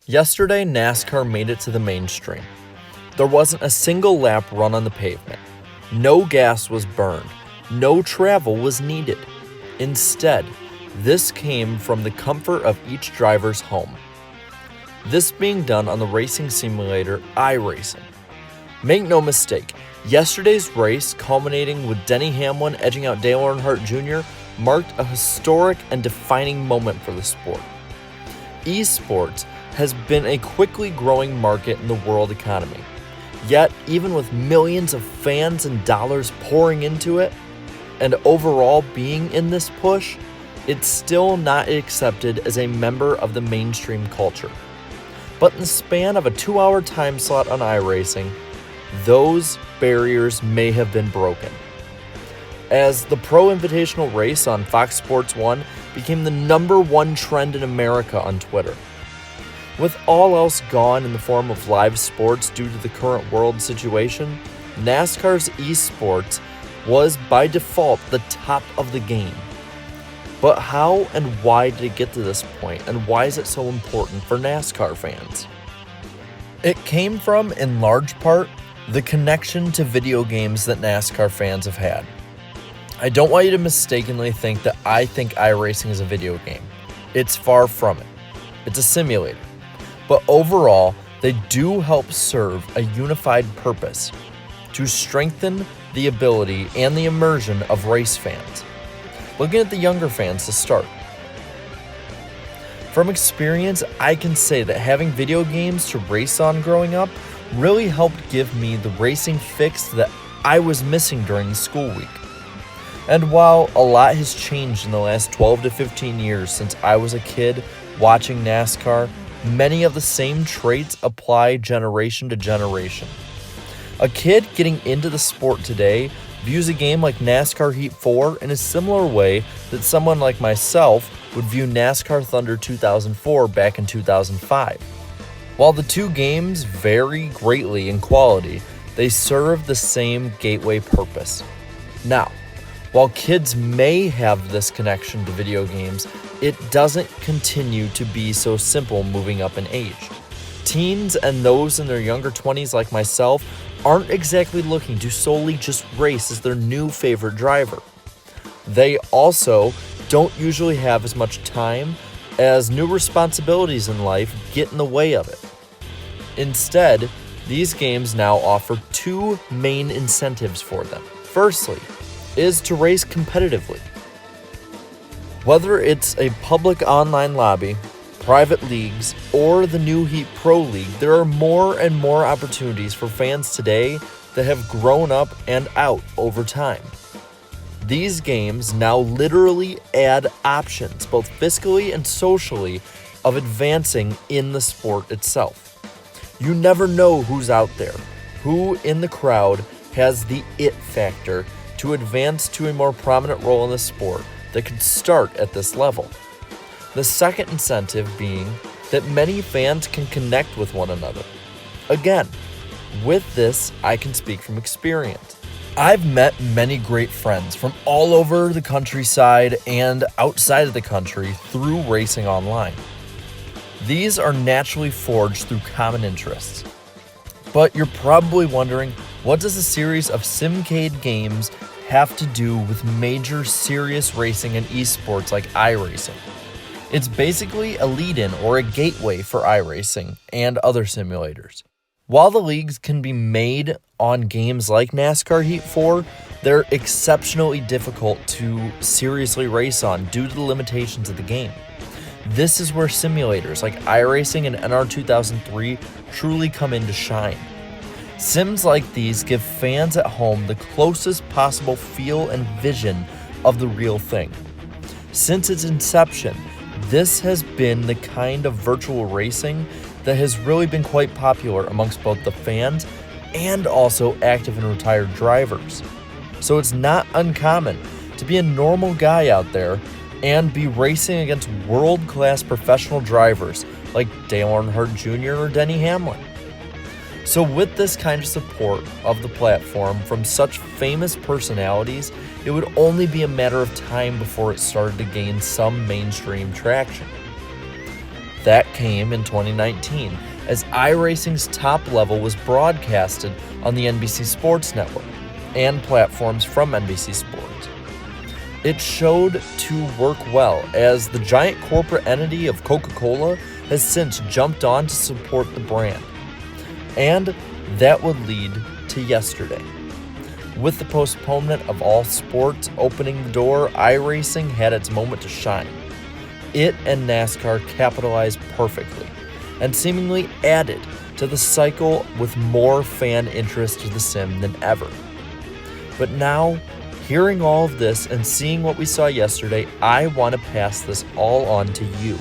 Yesterday, NASCAR made it to the mainstream. There wasn't a single lap run on the pavement. No gas was burned. No travel was needed. Instead, this came from the comfort of each driver's home. This being done on the racing simulator iRacing. Make no mistake, yesterday's race, culminating with Denny Hamlin edging out Dale Earnhardt Jr., marked a historic and defining moment for the sport. Esports has been a quickly growing market in the world economy. Yet, even with millions of fans and dollars pouring into it, and overall being in this push, it's still not accepted as a member of the mainstream culture. But in the span of a 2-hour time slot on iRacing, those barriers may have been broken. As the Pro Invitational race on Fox Sports 1 became the #1 trend in America on Twitter. With all else gone in the form of live sports due to the current world situation, NASCAR's eSports was by default the top of the game. But how and why did it get to this point, and why is it so important for NASCAR fans? It came from, in large part, the connection to video games that NASCAR fans have had. I don't want you to mistakenly think that I think iRacing is a video game. It's far from it. It's a simulator. But overall, they do help serve a unified purpose to strengthen the ability and the immersion of race fans. Looking at the younger fans to start. From experience, I can say that having video games to race on growing up really helped give me the racing fix that I was missing during the school week. And while a lot has changed in the last 12 to 15 years since I was a kid watching NASCAR, many of the same traits apply generation to generation. A kid getting into the sport today views a game like NASCAR Heat 4 in a similar way that someone like myself would view NASCAR Thunder 2004 back in 2005. While the two games vary greatly in quality, they serve the same gateway purpose. Now, while kids may have this connection to video games, it doesn't continue to be so simple moving up in age. Teens and those in their younger 20s like myself aren't exactly looking to solely just race as their new favorite driver. They also don't usually have as much time as new responsibilities in life get in the way of it. Instead, these games now offer two main incentives for them. Firstly, is to race competitively. Whether it's a public online lobby, private leagues, or the new Heat Pro League, there are more and more opportunities for fans today that have grown up and out over time. These games now literally add options, both fiscally and socially, of advancing in the sport itself. You never know who's out there, who in the crowd has the it factor to advance to a more prominent role in the sport that could start at this level. The second incentive being that many fans can connect with one another. Again, with this, I can speak from experience. I've met many great friends from all over the countryside and outside of the country through racing online. These are naturally forged through common interests. But you're probably wondering, what does a series of simcade games have to do with major serious racing and esports like iRacing? It's basically a lead-in or a gateway for iRacing and other simulators. While the leagues can be made on games like NASCAR Heat 4, they're exceptionally difficult to seriously race on due to the limitations of the game. This is where simulators like iRacing and NR 2003 truly come in to shine. Sims like these give fans at home the closest possible feel and vision of the real thing. Since its inception, this has been the kind of virtual racing that has really been quite popular amongst both the fans and also active and retired drivers. So it's not uncommon to be a normal guy out there and be racing against world-class professional drivers like Dale Earnhardt Jr. or Denny Hamlin. So with this kind of support of the platform from such famous personalities, it would only be a matter of time before it started to gain some mainstream traction. That came in 2019 as iRacing's top level was broadcasted on the NBC Sports network and platforms from NBC Sports. It showed to work well as the giant corporate entity of Coca-Cola has since jumped on to support the brand. And that would lead to yesterday. With the postponement of all sports opening the door, iRacing had its moment to shine. It and NASCAR capitalized perfectly and seemingly added to the cycle with more fan interest to the sim than ever. But now, hearing all of this and seeing what we saw yesterday, I want to pass this all on to you.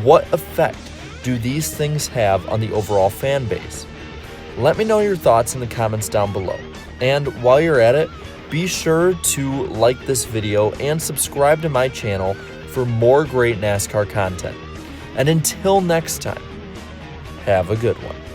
What effect do these things have on the overall fan base? Let me know your thoughts in the comments down below. And while you're at it, be sure to like this video and subscribe to my channel for more great NASCAR content. And until next time, have a good one.